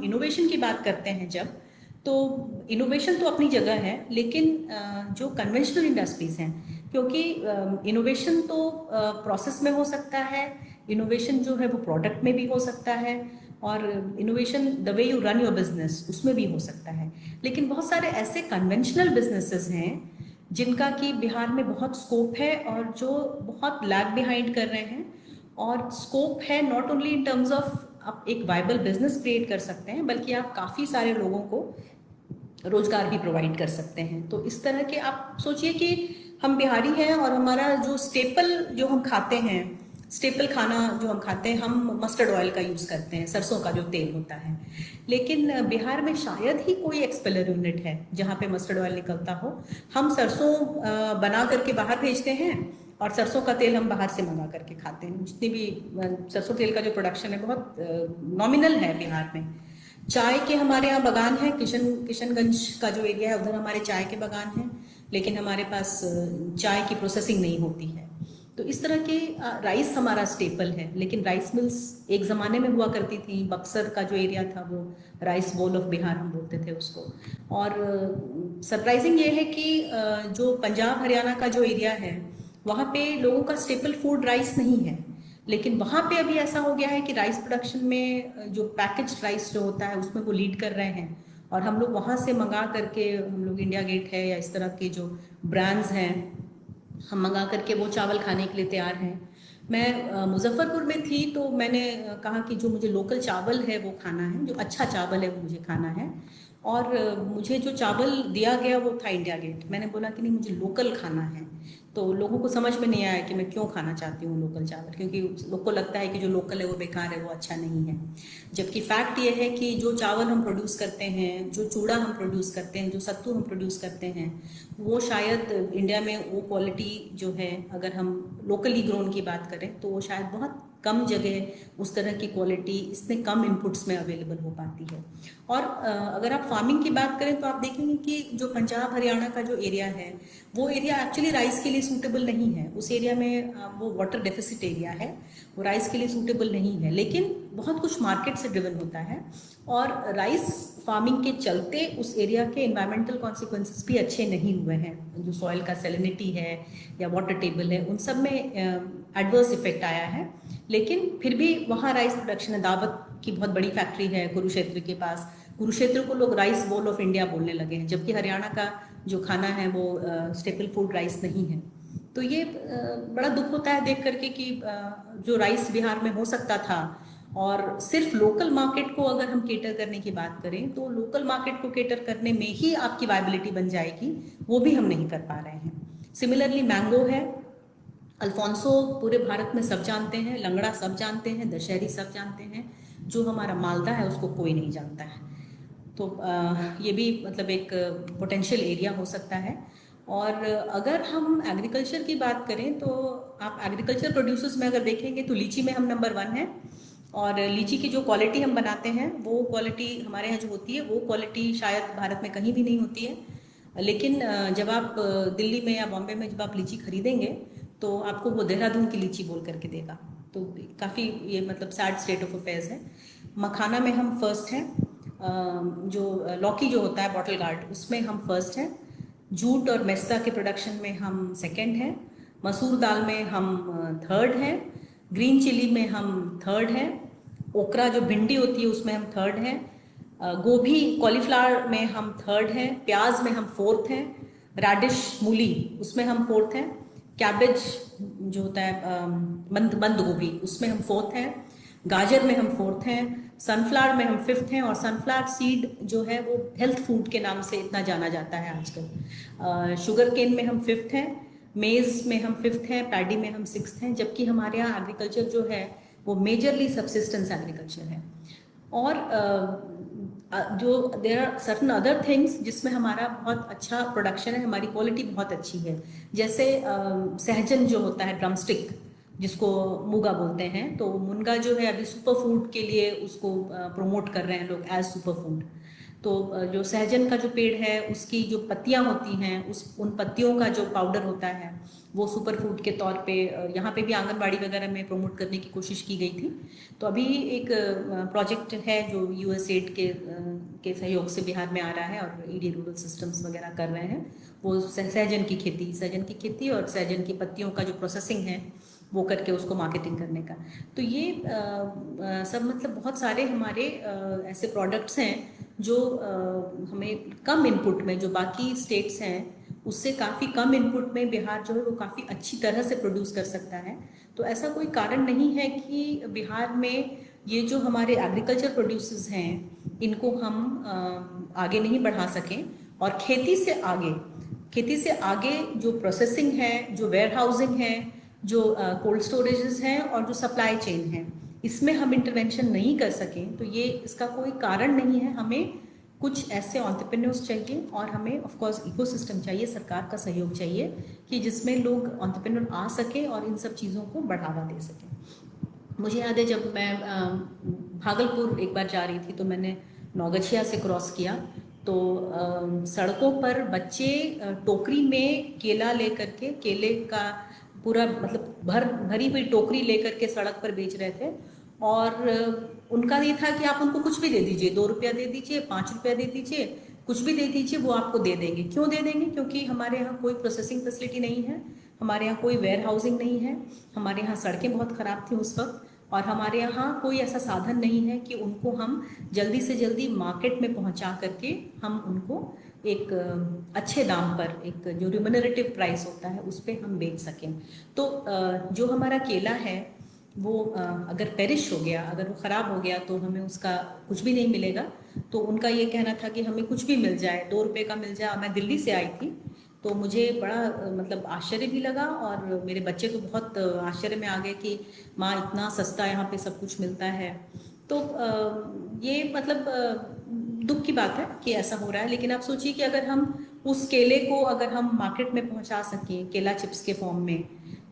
Innovation की बात करते हैं जब, तो इनोवेशन तो अपनी जगह है, लेकिन जो कन्वेंशनल इंडस्ट्रीज हैं, क्योंकि इनोवेशन तो प्रोसेस में हो सकता है, इनोवेशन जो है वो प्रोडक्ट में भी हो सकता है, और innovation the way you run your business उसमें भी हो सकता है। लेकिन बहुत सारे ऐसे कन्वेंशनल बिजनेसेस हैं जिनका कि बिहार में बहुत स्कोप है और जो बहुत लैग बिहाइंड कर रहे हैं। और स्कोप है not only in terms of आप एक वाइबल बिजनेस क्रिएट कर सकते हैं, बल्कि आप काफ़ी सारे लोगों को रोजगार भी प्रोवाइड कर सकते हैं। तो इस तरह के आप सोचिए कि हम बिहारी हैं और हमारा जो स्टेपल जो हम खाते हैं, स्टेपल खाना जो हम खाते हैं, हम मस्टर्ड ऑयल का यूज़ करते हैं, सरसों का जो तेल होता है। लेकिन बिहार में शायद ही कोई एक्सपेलर यूनिट है जहाँ पे मस्टर्ड ऑयल निकलता हो। हम सरसों बना करके बाहर भेजते हैं और सरसों का तेल हम बाहर से मंगा करके खाते हैं। जितनी भी सरसों तेल का जो प्रोडक्शन है बहुत नॉमिनल है बिहार में। चाय के हमारे यहाँ बागान है, किशनगंज का जो एरिया है उधर हमारे चाय के बागान हैं, लेकिन हमारे पास चाय की प्रोसेसिंग नहीं होती है। तो इस तरह के राइस हमारा स्टेपल है, लेकिन राइस मिल्स एक ज़माने में हुआ करती थी। बक्सर का जो एरिया था वो राइस बोल ऑफ बिहार हम बोलते थे उसको। और सरप्राइजिंग ये है कि जो पंजाब हरियाणा का जो एरिया है वहाँ पे लोगों का स्टेपल फूड राइस नहीं है, लेकिन वहाँ पे अभी ऐसा हो गया है कि राइस प्रोडक्शन में जो पैकेज राइस जो होता है उसमें वो लीड कर रहे हैं। और हम लोग वहाँ से मंगा करके, हम लोग इंडिया गेट है या इस तरह के जो ब्रांड्स हैं, हम मंगा करके वो चावल खाने के लिए तैयार हैं। मैं मुजफ्फरपुर में थी तो मैंने कहा कि जो मुझे लोकल चावल है वो खाना है, जो अच्छा चावल है वो मुझे खाना है। और मुझे जो चावल दिया गया वो था इंडिया गेट। मैंने बोला कि नहीं, मुझे लोकल खाना है। तो लोगों को समझ में नहीं आया कि मैं क्यों खाना चाहती हूँ लोकल चावल, क्योंकि लोग को लगता है कि जो लोकल है वो बेकार है, वो अच्छा नहीं है। जबकि फैक्ट ये है कि जो चावल हम प्रोड्यूस करते हैं, जो चूड़ा हम प्रोड्यूस करते हैं, जो सत्तू हम प्रोड्यूस करते हैं, वो शायद इंडिया में वो क्वालिटी जो है, अगर हम लोकली ग्रोन की बात करें तो वो शायद बहुत कम जगह उस तरह की क्वालिटी इतने कम इनपुट्स में अवेलेबल हो पाती है। और अगर आप फार्मिंग की बात करें तो आप देखेंगे कि जो पंजाब हरियाणा का जो एरिया है वो एरिया एक्चुअली राइस के लिए सूटेबल नहीं है। उस एरिया में वो वाटर डेफिसिट एरिया है, वो राइस के लिए सूटेबल नहीं है, लेकिन बहुत कुछ मार्केट से ड्रिवन होता है। और राइस फार्मिंग के चलते उस एरिया के एनवायरमेंटल कॉन्सिक्वेंसेस भी अच्छे नहीं हुए हैं। जो सॉइल का सेलिनिटी है या वाटर टेबल है, उन सब में एडवर्स इफेक्ट आया है। लेकिन फिर भी वहाँ राइस प्रोडक्शन है। दावत की बहुत बड़ी फैक्ट्री है कुरुक्षेत्र के पास। कुरुक्षेत्र को लोग राइस बोल ऑफ इंडिया बोलने लगे हैं, जबकि हरियाणा का जो खाना है वो स्टेपल फूड राइस नहीं है। तो ये बड़ा दुख होता है देख करके कि जो राइस बिहार में हो सकता था, और सिर्फ लोकल मार्केट को अगर हम केटर करने की बात करें तो लोकल मार्केट को केटर करने में ही आपकी वायबिलिटी बन जाएगी, वो भी हम नहीं कर पा रहे हैं। सिमिलरली मैंगो है, अल्फोंसो पूरे भारत में सब जानते हैं, लंगड़ा सब जानते हैं, दशहरी सब जानते हैं, जो हमारा मालदा है उसको कोई नहीं जानता है। तो ये भी मतलब एक पोटेंशियल एरिया हो सकता है। और अगर हम एग्रीकल्चर की बात करें तो आप एग्रीकल्चर प्रोड्यूसर्स में अगर देखेंगे तो लीची में हम नंबर 1 हैं। और लीची की जो क्वालिटी हम बनाते हैं वो क्वालिटी हमारे यहाँ जो होती है वो क्वालिटी शायद भारत में कहीं भी नहीं होती है। लेकिन जब आप दिल्ली में या बॉम्बे में जब आप लीची खरीदेंगे तो आपको वो देहरादून की लीची बोल करके देगा। तो काफ़ी ये मतलब सैड स्टेट ऑफ अफेयर्स है। मखाना में हम फर्स्ट हैं, जो लौकी जो होता है बॉटल गार्ड उसमें हम फर्स्ट हैं। जूट और मेस्ता के प्रोडक्शन में हम सेकंड हैं। मसूर दाल में हम थर्ड हैं। ग्रीन चिली में हम थर्ड हैं। ओकरा जो भिंडी होती है उसमें हम थर्ड हैं। गोभी कॉलीफ्लावर में हम थर्ड हैं। प्याज में हम फोर्थ हैं। रेडिश मूली उसमें हम फोर्थ हैं। कैबेज जो होता है बंद गोभी उसमें हम फोर्थ हैं। गाजर में हम फोर्थ हैं। सनफ्लावर में हम फिफ्थ हैं। और सनफ्लावर सीड जो है वो हेल्थ फूड के नाम से इतना जाना जाता है आजकल। शुगर केन में हम फिफ्थ हैं। मेज़ में हम फिफ्थ हैं। पैडी में हम सिक्स्थ हैं। जबकि हमारे यहाँ एग्रीकल्चर जो है वो मेजरली सब्सिस्टेंस एग्रीकल्चर है। और जो there are certain other things जिसमें हमारा बहुत अच्छा प्रोडक्शन है, हमारी क्वालिटी बहुत अच्छी है। जैसे सहजन जो होता है ड्रमस्टिक, जिसको मुगा बोलते हैं। तो मुनगा जो है अभी सुपर फूड के लिए उसको प्रमोट कर रहे हैं लोग एज सुपर फूड। तो जो सहजन का जो पेड़ है उसकी जो पत्तियां होती हैं, उस उन पत्तियों का जो पाउडर होता है वो सुपर फूड के तौर पे यहाँ पे भी आंगनबाड़ी वगैरह में प्रमोट करने की कोशिश की गई थी। तो अभी एक प्रोजेक्ट है जो यूएसएड के सहयोग से बिहार में आ रहा है और ईडी रूरल सिस्टम्स वगैरह कर रहे हैं। वो सहजन की खेती और सहजन की पत्तियों का जो प्रोसेसिंग है वो करके उसको मार्केटिंग करने का। तो ये सब मतलब बहुत सारे हमारे ऐसे प्रोडक्ट्स हैं जो हमें कम इनपुट में, जो बाकी स्टेट्स हैं उससे काफ़ी कम इनपुट में बिहार जो है वो काफ़ी अच्छी तरह से प्रोड्यूस कर सकता है। तो ऐसा कोई कारण नहीं है कि बिहार में ये जो हमारे एग्रीकल्चर प्रोड्यूसर्स हैं इनको हम आगे नहीं बढ़ा सकें। और खेती से आगे जो प्रोसेसिंग है, जो वेयर हाउसिंग है, जो कोल्ड स्टोरेजेस हैं और जो सप्लाई चेन है, इसमें हम इंटरवेंशन नहीं कर सकें तो ये इसका कोई कारण नहीं है। हमें कुछ ऐसे एंटरप्रेन्योर्स चाहिए और हमें ऑफ कोर्स इकोसिस्टम चाहिए, सरकार का सहयोग चाहिए कि जिसमें लोग एंटरप्रेन्योर आ सके और इन सब चीज़ों को बढ़ावा दे सकें। मुझे याद है जब मैं भागलपुर एक बार जा रही थी तो मैंने नौगछिया से क्रॉस किया तो सड़कों पर बच्चे टोकरी में केला लेकर के, केले का पूरा मतलब भरी हुई टोकरी लेकर के सड़क पर बेच रहे थे। और उनका ये था कि आप उनको कुछ भी दे दीजिए, 2 रुपया दे दीजिए, 5 रुपया दे दीजिए, कुछ भी दे दीजिए, वो आपको दे देंगे। क्यों दे देंगे? क्योंकि हमारे यहाँ कोई प्रोसेसिंग फैसिलिटी नहीं है, हमारे यहाँ कोई वेयर हाउसिंग नहीं है, हमारे यहाँ सड़कें बहुत ख़राब थी उस वक्त, और हमारे यहाँ कोई ऐसा साधन नहीं है कि उनको हम जल्दी से जल्दी मार्केट में पहुँचा करके हम उनको एक अच्छे दाम पर, एक जो रिम्यूनरेटिव प्राइस होता है उस पर हम बेच सकें। तो जो हमारा केला है वो अगर पेरिश हो गया, अगर वो ख़राब हो गया तो हमें उसका कुछ भी नहीं मिलेगा। तो उनका ये कहना था कि हमें कुछ भी मिल जाए, 2 रुपये का मिल जाए। मैं दिल्ली से आई थी तो मुझे बड़ा मतलब आश्चर्य भी लगा और मेरे बच्चे तो बहुत आश्चर्य में आ गए कि माँ इतना सस्ता यहाँ पे सब कुछ मिलता है। तो ये मतलब दुख की बात है कि ऐसा हो रहा है। लेकिन आप सोचिए कि अगर हम उस केले को अगर हम मार्केट में पहुँचा सकें केला चिप्स के फॉर्म में,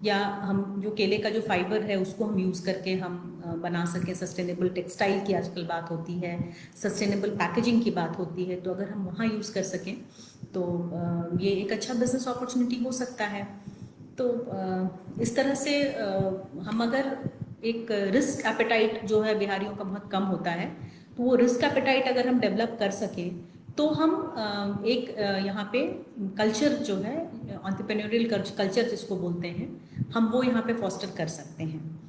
या हम जो केले का जो फाइबर है उसको हम यूज़ करके हम बना सकें, सस्टेनेबल टेक्सटाइल की आजकल बात होती है, सस्टेनेबल पैकेजिंग की बात होती है, तो अगर हम वहाँ यूज़ कर सकें तो ये एक अच्छा बिजनेस अपॉर्चुनिटी हो सकता है। तो इस तरह से हम अगर एक रिस्क एपेटाइट जो है बिहारियों का बहुत कम होता है, तो वो रिस्क एपेटाइट अगर हम डेवलप कर सकें तो हम एक यहाँ पे कल्चर जो है एंटरप्रेन्योरियल कल्चर जिसको बोलते हैं, हम वो यहाँ पे फॉस्टर कर सकते हैं।